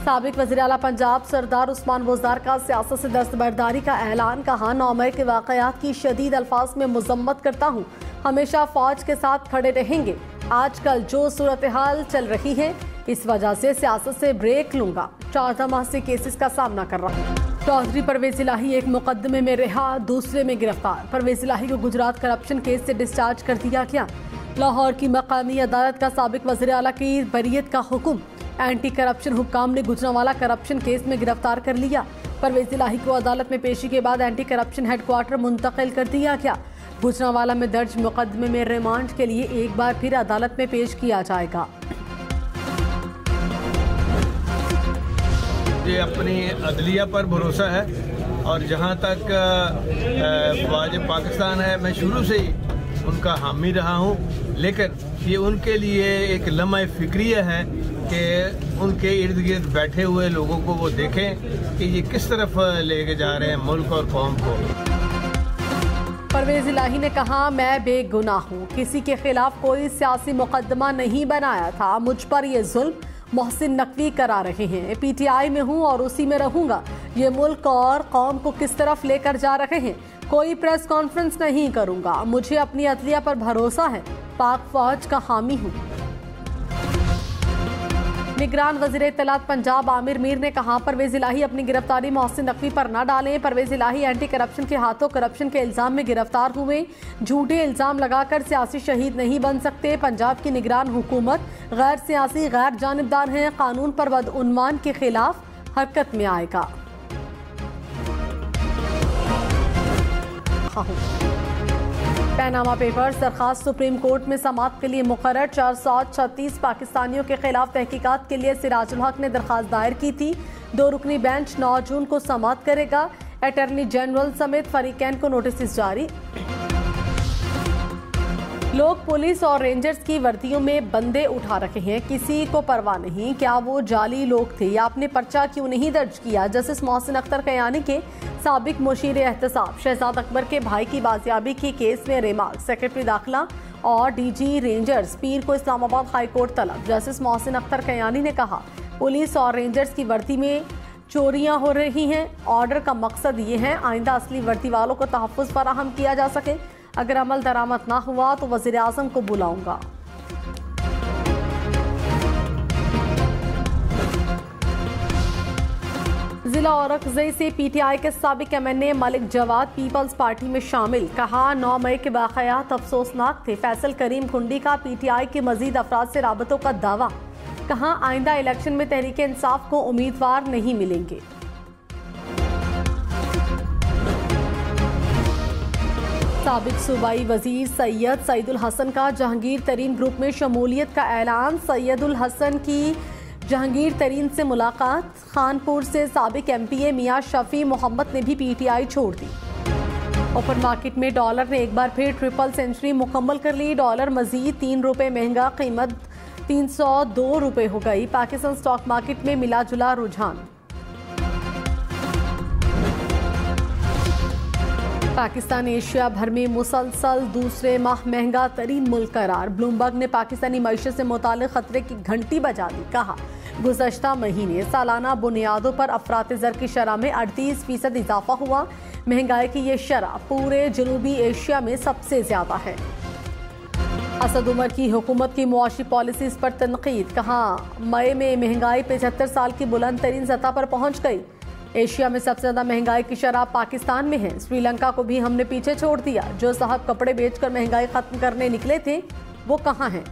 साबिक वज़ीर-ए-आला पंजाब सरदार उस्मान बुज़दार का सियासत से दस्तबरदारी का ऐलान। कहा 9 मई के वाक़यात की शदीद अल्फाज में मज़म्मत करता हूँ, हमेशा फौज के साथ खड़े रहेंगे। आजकल जो सूरत हाल चल रही है इस वजह से सियासत से ब्रेक लूंगा। 14 माह से केसेस का सामना कर रहा हूँ। चौधरी परवेज इलाही एक मुकदमे में रिहा, दूसरे में गिरफ्तार। परवेज इलाही को गुजरात करप्शन केस से डिस्चार्ज कर दिया गया। लाहौर की मकामी अदालत का साबिक वज़ीर-ए-आला की बरीयत का हुक्म। एंटी करप्शन हुक्काम ने गुजरांवाला करप्शन केस में गिरफ्तार कर लिया। परवेज इलाही को अदालत में पेशी के बाद एंटी करप्शन हेडक्वार्टर मुंतकिल कर दिया गया। गुजरांवाला में दर्ज मुकदमे में रिमांड के लिए एक बार फिर अदालत में पेश किया जाएगा। ये अपनी अदलिया पर भरोसा है और जहाँ तक फ़ौज पाकिस्तान है, मैं शुरू से ही उनका हामी रहा हूँ, लेकिन ये उनके लिए एक लम्हा फ़िक्रिया है कि उनके इर्द गिर्द बैठे हुए लोगों को वो देखें कि ये किस तरफ लेके जा रहे हैं मुल्क और कौम को। परवेज इलाही ने कहा, मैं बेगुनाह हूँ, किसी के खिलाफ कोई सियासी मुकदमा नहीं बनाया था। मुझ पर ये जुल्म मोहसिन नकवी करा रहे हैं। PTI में हूँ और उसी में रहूंगा। ये मुल्क और कौम को किस तरफ लेकर जा रहे हैं, कोई प्रेस कॉन्फ्रेंस नहीं करूंगा। मुझे अपनी अदलिया पर भरोसा है, पाक फौज का हामी हूँ। निगरान वज़ीर इत्तलात पंजाब आमिर मीर ने कहा, परवेज इलाही अपनी गिरफ्तारी मोहसिन नकवी पर न डालें। परवेज इलाही एंटी करप्शन के हाथों करप्शन के इल्जाम में गिरफ्तार हुए। झूठे इल्जाम लगाकर सियासी शहीद नहीं बन सकते। पंजाब की निगरान हुकूमत गैर सियासी गैर जानिबदार है, कानून पर बदउन्वान के खिलाफ हरकत में आएगा। पैनामा पेपर्स दरखास्त सुप्रीम कोर्ट में समाअत के लिए मुकर्रर। 436 पाकिस्तानियों के खिलाफ तहकीकात के लिए सिराजुल हक ने दरखास्त दायर की थी। 2 रुकनी बेंच 9 जून को समाअत करेगा। अटॉर्नी जनरल समेत फरीकैन को नोटिस जारी। लोग पुलिस और रेंजर्स की वर्दियों में बंदे उठा रहे हैं, किसी को परवाह नहीं क्या वो जाली लोग थे या आपने पर्चा क्यों नहीं दर्ज किया। जस्टिस मोहसिन अख्तर कयानी के साबिक मुशीर एहतसाब शहजाद अकबर के भाई की बाजियाबी के केस में रिमांड। सेक्रेटरी दाखिला और DG रेंजर्स पीर को इस्लामाबाद हाई कोर्ट तलब। जस्टिस मोहसिन अख्तर कयानी ने कहा, पुलिस और रेंजर्स की वर्दी में चोरियां हो रही हैं। ऑर्डर का मकसद ये है आइंदा असली वर्दी वालों को तहफ़्फ़ुज़ फराहम किया जा सके। अगर अमल दरामद ना हुआ तो वज़ीर आज़म को बुलाऊंगा। जिला औरंगज़ई से PTI के साबिक MNA Malik Jawad Peoples Party में शामिल। कहा, 9 मई के वाक़यात अफसोसनाक थे। फैसल करीम खुंडी का PTI के मजीद अफराद से राबतों का दावा। कहा, आइंदा इलेक्शन में तहरीक इंसाफ को उम्मीदवार नहीं मिलेंगे। साबिक सूबाई वजीर सैयद सईदुल हसन का जहांगीर तरीन ग्रुप में शमूलियत का ऐलान। सैयदुल हसन की जहांगीर तरीन से मुलाकात। खानपुर से साबिक MPA मियां शफी मोहम्मद ने भी PTI छोड़ दी। ओपन मार्केट में डॉलर ने एक बार फिर ट्रिपल सेंचुरी मुकम्मल कर ली। डॉलर मजीद 3 रुपये महंगा, कीमत 302 रुपये हो गई। पाकिस्तान स्टॉक मार्केट में मिला जुला रुझान। पाकिस्तान एशिया भर में मुसलसल दूसरे माह महंगा तरीन मुल्क करार। ब्लूमबर्ग ने पाकिस्तानी मईशत से मुताल्लिक खतरे की घंटी बजा दी। कहा, गुज़श्ता महीने सालाना बुनियादों पर अफरात ज़र की शरह में 38% इजाफा हुआ। महंगाई की ये शरह पूरे जनूबी एशिया में सबसे ज्यादा है। असद उमर की हुकूमत की मुआशी पॉलिसीज पर तनकीद। कहा, मई में महंगाई 75 साल की बुलंद तरीन सतह पर पहुँच गई। एशिया में सबसे ज्यादा महंगाई की शरह पाकिस्तान में है। श्रीलंका को भी हमने पीछे छोड़ दिया। जो साहब कपड़े बेचकर महंगाई खत्म करने निकले थे वो कहाँ हैं।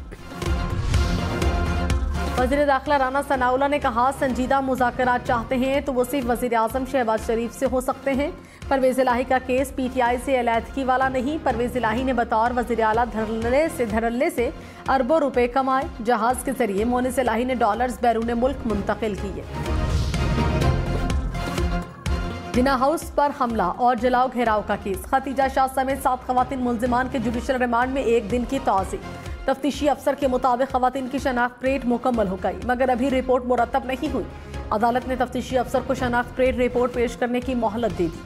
वज़ीर दाखिला राना सनाउल्लाह ने कहा, संजीदा मुज़ाकरात चाहते हैं तो वो सिर्फ वज़ीर आज़म शहबाज शरीफ से हो सकते हैं। परवेज इलाही का केस PTI से अलैदगी वाला नहीं। परवेज इलाही ने बतौर वज़ीर आला धड़ल्ले से अरबों रुपए कमाए। जहाज के जरिए मोनिस इलाही ने डॉलर्स बैरून मुल्क मुंतकिल किए। जिना हाउस पर हमला और जलाओ घेराव का केस। खतीजा शाह समेत 7 खवातीन मुल्जिमान के जुडिशल रिमांड में 1 दिन की तौज़ी। तफ्तीशी अफसर के मुताबिक खवातीन की शनाख्त परेड मुकम्मल हो गई मगर अभी रिपोर्ट मुरतब नहीं हुई। अदालत ने तफ्तीशी अफसर को शनाख्त परेड रिपोर्ट पेश करने की मोहलत दे दी।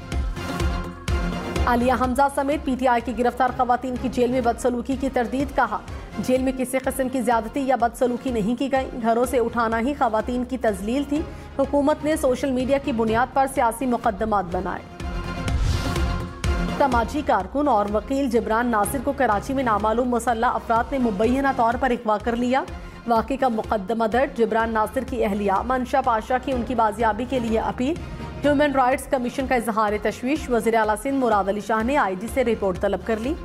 आलिया हमजा समेत PTI की गिरफ्तार खवातीन की जेल में बदसलूकी की तरदीद। कहा, जेल में किसी किस्म की ज्यादती या बदसलूकी नहीं की गई। घरों से उठाना ही खवातीन की तजलील थी। हुकूमत ने सोशल मीडिया की बुनियाद पर सियासी मुकदमात बनाए। समाजी कारकुन और वकील जिब्रान नासिर को कराची में नामालूम मुसल्लह अफराद ने मुबैना तौर पर अगवा कर लिया। वाक़ई का मुकदमा दर्ज। जिब्रान नासिर की अहलिया मंशा पाशा की उनकी बाजियाबी के लिए अपील। ह्यूमन राइट्स कमीशन का इजहार तशवीश। वज़ीर आला सिंध मुराद अली शाह ने IG से रिपोर्ट तलब कर ली।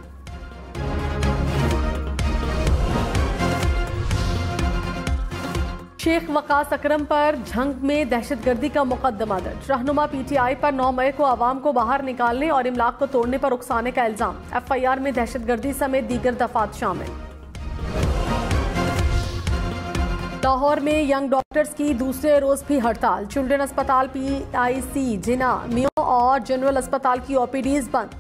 शेख वकास अकरम पर झंग में दहशतगर्दी का मुकदमा दर्ज। रहनुमा PTI पर 9 मई को आवाम को बाहर निकालने और इमलाक को तोड़ने पर उकसाने का इल्जाम। FIR में दहशतगर्दी समेत दीगर दफात शामिल। लाहौर में यंग डॉक्टर्स की दूसरे रोज भी हड़ताल। चिल्ड्रन अस्पताल PIC जिना मियो और जनरल अस्पताल की OPDs बंद।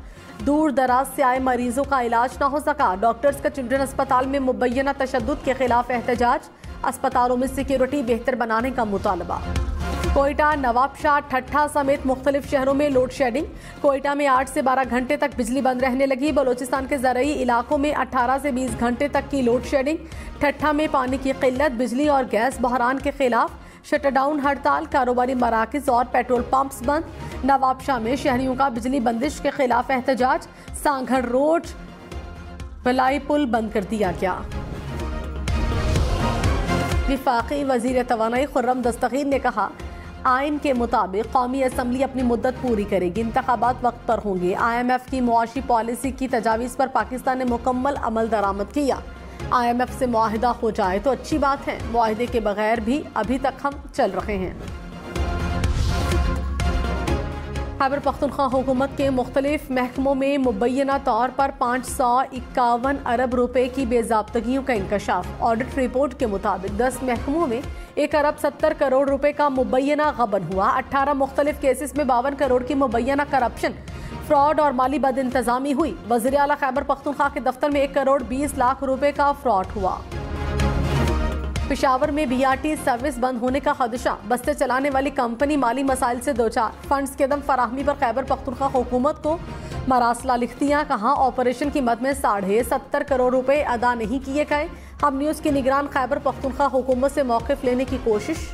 दूर दराज से आए मरीजों का इलाज न हो सका। डॉक्टर्स का चिल्ड्रन अस्पताल में मुबैना तशद्दुद के खिलाफ एहतजाज। अस्पतालों में सिक्योरिटी बेहतर बनाने का मुतालबा। कोयटा, नवाबशाह, ठट्ठा समेत मुख्तलिफ शहरों में लोड शेडिंग। कोयटा में 8 से 12 घंटे तक बिजली बंद रहने लगी। बलोचिस्तान के ज़रई इलाकों में 18 से 20 घंटे तक की लोड शेडिंग। ठट्ठा में पानी की किल्लत, बिजली और गैस बहरान के खिलाफ शटडाउन हड़ताल। कारोबारी मराकिज और पेट्रोल पंप्स बंद। नवाबशाह में शहरियों का बिजली बंदिश के खिलाफ एहतजाज। सांघड़ रोड, भलाई पुल बंद कर दिया गया। विफाकी वजीर तवानाई खुर्रम दस्तगीर ने कहा, आइन के मुताबिक कौमी असम्बली अपनी मुद्दत पूरी करेगी। इंतखाबात वक्त पर होंगे। IMF की मुआशी पॉलिसी की तजावीज़ पर पाकिस्तान ने मुकम्मल अमल दरामद किया। IMF से मुआहिदा हो जाए तो अच्छी बात है। मुआहिदे के बगैर भी अभी तक हम चल रहे हैं। खैबर पख्तूनख्वा हुकूमत के मुख्तलिफ महकमों में मुबैना तौर पर 551 अरब रुपए की बेज़ाब्तगियों का इंकशाफ। ऑडिट रिपोर्ट के मुताबिक 10 महकमों में 1 अरब 70 करोड़ रुपए का मुबैना गबन हुआ। 18 मुख्तलिफ केसेस में 52 करोड़ की मुबैना करप्शन, फ्रॉड और माली बदइंतजामी हुई। वज़ीर आला खैबर पख्तूनख्वा के दफ्तर में 1 करोड़ 20 लाख रुपए का फ्रॉड हुआ। पेशावर में BRT सर्विस बंद होने का खदशा। बस्ते चलाने वाली कंपनी माली मसाइल से दोचार। फंड्स के दम फराहमी पर खैबर पख्तूनख्वा हुकूमत को मरासला लिखतियाँ। कहा, ऑपरेशन की मद में 70.5 करोड़ रुपए अदा नहीं किए गए। हम न्यूज़ की निगरान खैबर पख्तूनख्वा हुकूमत से मौक़िफ़ लेने की कोशिश।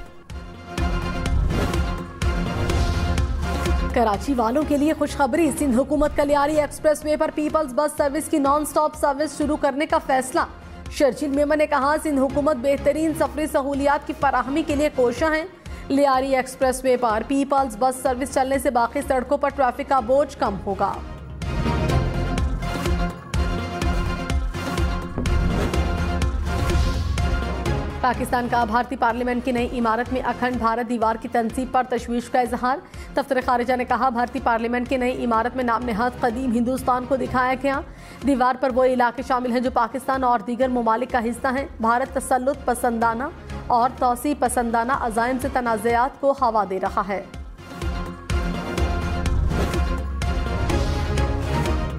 कराची वालों के लिए खुशखबरी। सिंध हुकूमत कलियारी एक्सप्रेसवे पर पीपल्स बस सर्विस की नॉन स्टॉप सर्विस शुरू करने का फैसला। शर्जील मेमन ने कहा, सिंध हुकूमत बेहतरीन सफरी सहूलियात की फराहमी के लिए कोशा है। लियारी एक्सप्रेसवे पर पीपल्स बस सर्विस चलने से बाकी सड़कों पर ट्रैफिक का बोझ कम होगा। पाकिस्तान का भारतीय पार्लियामेंट की नई इमारत में अखंड भारत दीवार की तनसीब पर तशवीश का इजहार। दफ्तर खारिजा ने कहा, भारतीय पार्लियामेंट की नई इमारत में नाम नहाद कदीम हिंदुस्तान को दिखाया गया। दीवार पर वो इलाके शामिल हैं जो पाकिस्तान और दीगर ममालिक का हिस्सा हैं। भारत तसल्लुत पसंदाना और तौसी पसंदाना अज़ाइम से तनाज़ात को हवा दे रहा है।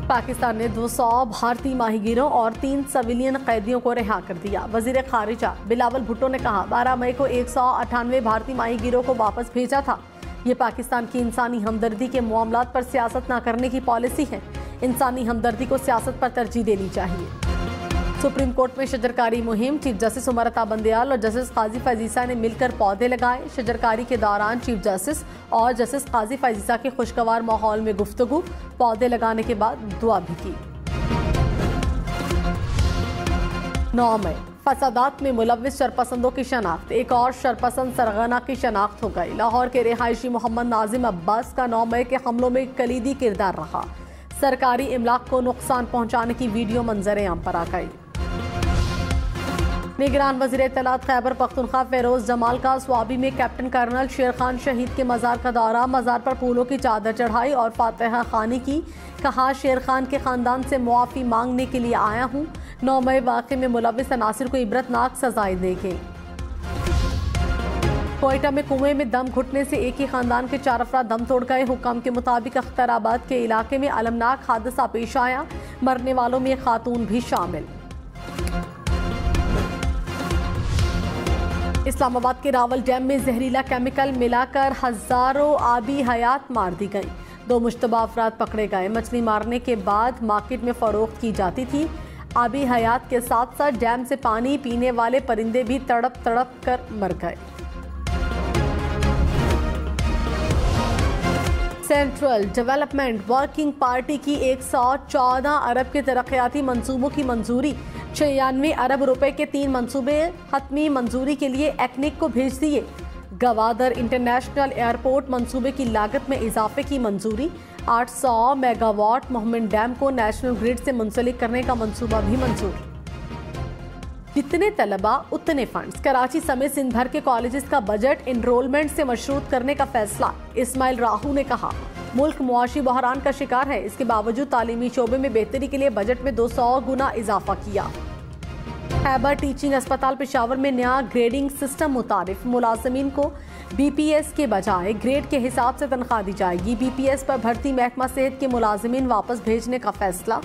पाकिस्तान ने 200 भारतीय माहीगीरों और 3 सिविलियन कैदियों को रिहा कर दिया। वजीर खारिजा बिलावल भुट्टो ने कहा, 12 मई को 198 भारतीय माहीगीरों को वापस भेजा था। ये पाकिस्तान की इंसानी हमदर्दी के मामलात पर सियासत न करने की पॉलिसी है। इंसानी हमदर्दी को सियासत पर तरजीह देनी चाहिए। सुप्रीम कोर्ट में शजरकारी मुहिम। चीफ जस्टिस उमर अता बंदयाल और जस्टिस काजी फैजीसा ने मिलकर पौधे लगाए। शजरकारी के दौरान चीफ जस्टिस और जस्टिस काजी फैजीसा की खुशगवार माहौल में गुफ्तगू। पौधे लगाने के बाद दुआ भी की। 9 मई फसादात में मुलव्विस शरपसंदों की शनाख्त। एक और शरपसंद सरगना की शनाख्त हो गई। लाहौर के रिहायशी मोहम्मद नाजिम अब्बास का 9 मई के हमलों में कलीदी किरदार रहा। सरकारी इमलाक को नुकसान पहुंचाने की वीडियो मंजर आम पर आ गई। निगरान वज़ीर इत्तलात खैबर पख्तूनख्वा फेरोज जमाल का स्वाबी में कैप्टन कर्नल शेर खान शहीद के मज़ार का दौरा। मज़ार पर फूलों की चादर चढ़ाई और फातिहा खानी की। कहा, शेर खान के खानदान से मुआफ़ी मांगने के लिए आया हूँ। 9 मई वाक़े में मुलव्विस अनासिर को इबरतनाक सजाएं देंगे। कोयटा में कुएं में दम घुटने से एक ही खानदान के 4 अफराद दम तोड़ गए। हुक्म के मुताबिक अख्तराबाद के इलाके में अलमनाक हादसा पेश आया। मरने वालों में खातून भी शामिल। इस्लामाबाद के रावल डैम में जहरीला केमिकल मिलाकर हजारों आबी हयात मार दी गई। 2 मुश्तबा अफराद पकड़े गए। मछली मारने के बाद मार्केट में फरोख्त की जाती थी। आबी हयात के साथ साथ डैम से पानी पीने वाले परिंदे भी तड़प तड़प कर मर गए। सेंट्रल डेवलपमेंट वर्किंग पार्टी की 114 अरब के तरक्याती मंसूबों की मंजूरी। 96 अरब रुपए के 3 मंसूबे हतमी मंजूरी के लिए एक्निक को भेज दिए। गवादर इंटरनेशनल एयरपोर्ट मंसूबे की लागत में इजाफे की मंजूरी। 800 मेगावाट मोहम्मद डैम को नेशनल ग्रिड से मुंसलिक करने का मंसूबा भी मंजूर। जितने तलबा उतने फंड्स। कराची समेत सिंध भर के कॉलेजेस का बजट एनरोलमेंट से मशरूत करने का फैसला। इस्माइल राहू ने कहा, मुल्क मुआशी बहरान का शिकार है, इसके बावजूद तालीमी शोबे में बेहतरी के लिए बजट में 200 गुना इजाफा किया। खैबर टीचिंग अस्पताल पेशावर में नया ग्रेडिंग सिस्टम मुतारिफ। मुलाजमीन को BPS के बजाय ग्रेड के हिसाब से तनख्वाह दी जाएगी। BPS पर भर्ती महकमा सेहत के मुलाजमीन वापस भेजने का फैसला।